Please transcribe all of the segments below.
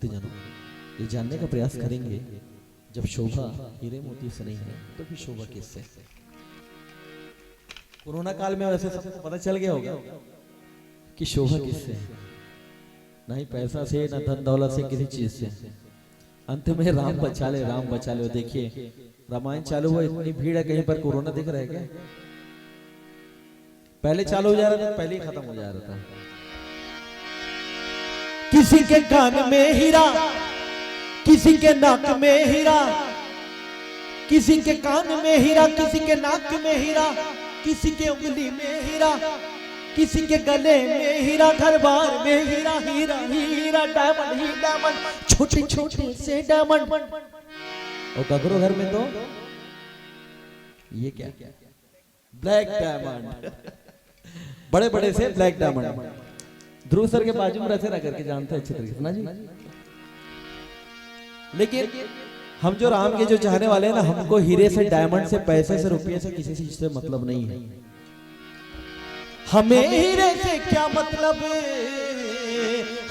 भक्तजनों ये जानने का प्रयास करेंगे, जब शोभा हीरे मोती से नहीं है तो फिर शोभा किससे? कोरोना काल में वैसे सबको पता चल गया होगा कि शोभा किससे है। ना ही पैसा से, ना धन दौलत से, किसी चीज से। अंत में राम बचा ले, राम बचा ले। देखिए रामायण चालू हुआ, इतनी भीड़ है, कहीं पर कोरोना दिख रहा है क्या? पहले चालू हो जा रहा था, पहले ही खत्म हो जा रहा था। किसी के कान में हीरा, किसी के नाक में हीरा, किसी के कान में हीरा, किसी के नाक में हीरा, किसी के उंगली में हीरा, किसी के गले में हीरा, घर बार में हीरा, हीरा हीरा, डायमंड ही डायमंड, छोटे छोटे से डायमंड। और ककरो घर में तो ये क्या? ब्लैक डायमंड, बड़े बड़े से ब्लैक डायमंड। ध्रुव सर के बाजू में रखे रह करके जानते हैं अच्छे तरीके से ना जी। लेकिन हम जो राम के जो चाहने वाले हैं ना, हमको हीरे से, डायमंड से, पैसे से, रुपये से, किसी चीज से मतलब नहीं है। हमें हीरे से क्या मतलब,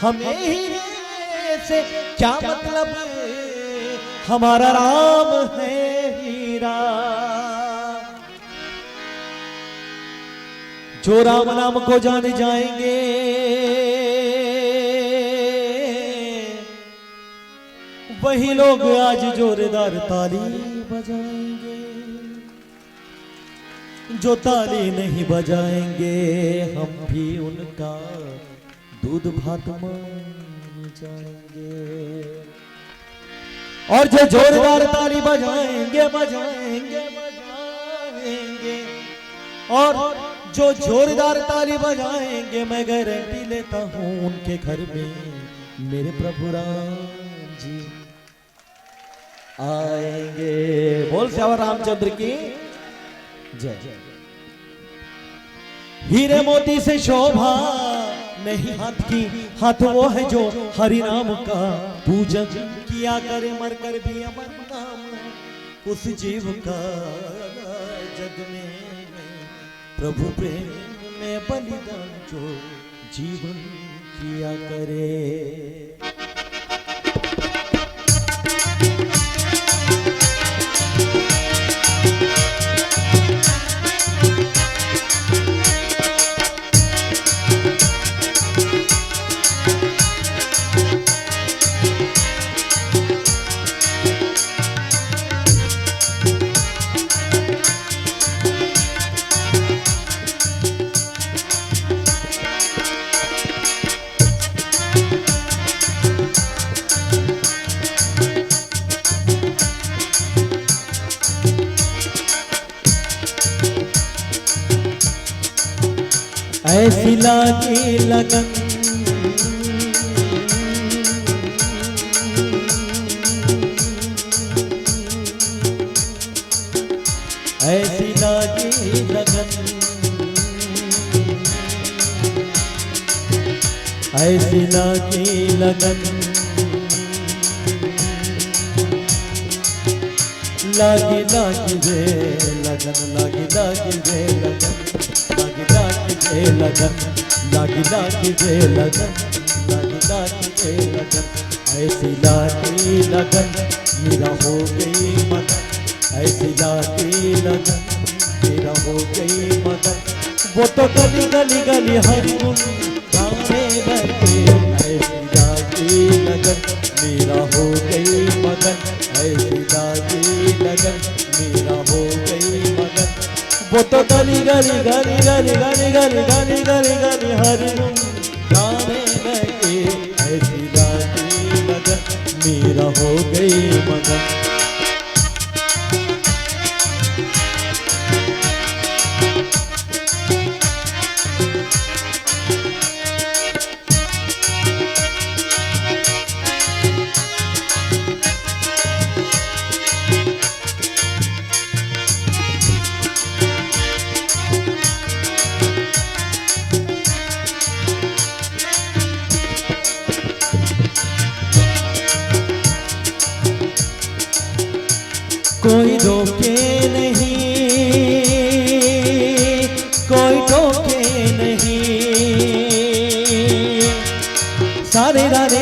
हमें हीरे से क्या मतलब, हमारा राम है हीरा। जो राम नाम को जान जाएंगे, वही लोग आज जोरदार ताली बजाएंगे। जो ताली नहीं बजाएंगे, हम भी उनका दूध भात मान जाएंगे। और जो जोरदार ताली बजाएंगे, बजाएंगे, बजाएंगे, और जो जोरदार ताली बजाएंगे, मैं गारंटी लेता हूं उनके घर में मेरे प्रभु राम जी आएंगे। बोल श्याम रामचंद्र की जय। हीरे मोती से शोभा नहीं हाथ की, हाथ वो है जो हरि नाम का पूजन किया करे, मर कर भी अमर नाम उस जीव का। जग में प्रभु प्रेम में बलिदान जो जीवन किया करे। ऐसी लागी लगन, ऐसी लागी लगन, ऐसी लागी लगन, लागी लागी रे लगन, लागी लागी रे लगन, लागी लागी रे लगन, लागी लागी रे लगन, लागी लागी रे लगन। ऐसी लागी लगन मेरा हो गई मगन, ऐसी लागी लगन मेरा हो गई मगन। वो तो गली गली गली हरि गुण गाने लगे। ऐसी लागी लगन मेरा हो गई मगन, ऐसी लागी लगन मेरा हो गई मगन। वो तो गली गली गली गली गली गली गली गली गली हरि गुण गाने लगे। ऐसी लागी लगन मेरा हो गई मगन। कोई रोके नहीं, कोई टोके नहीं, सारे रारे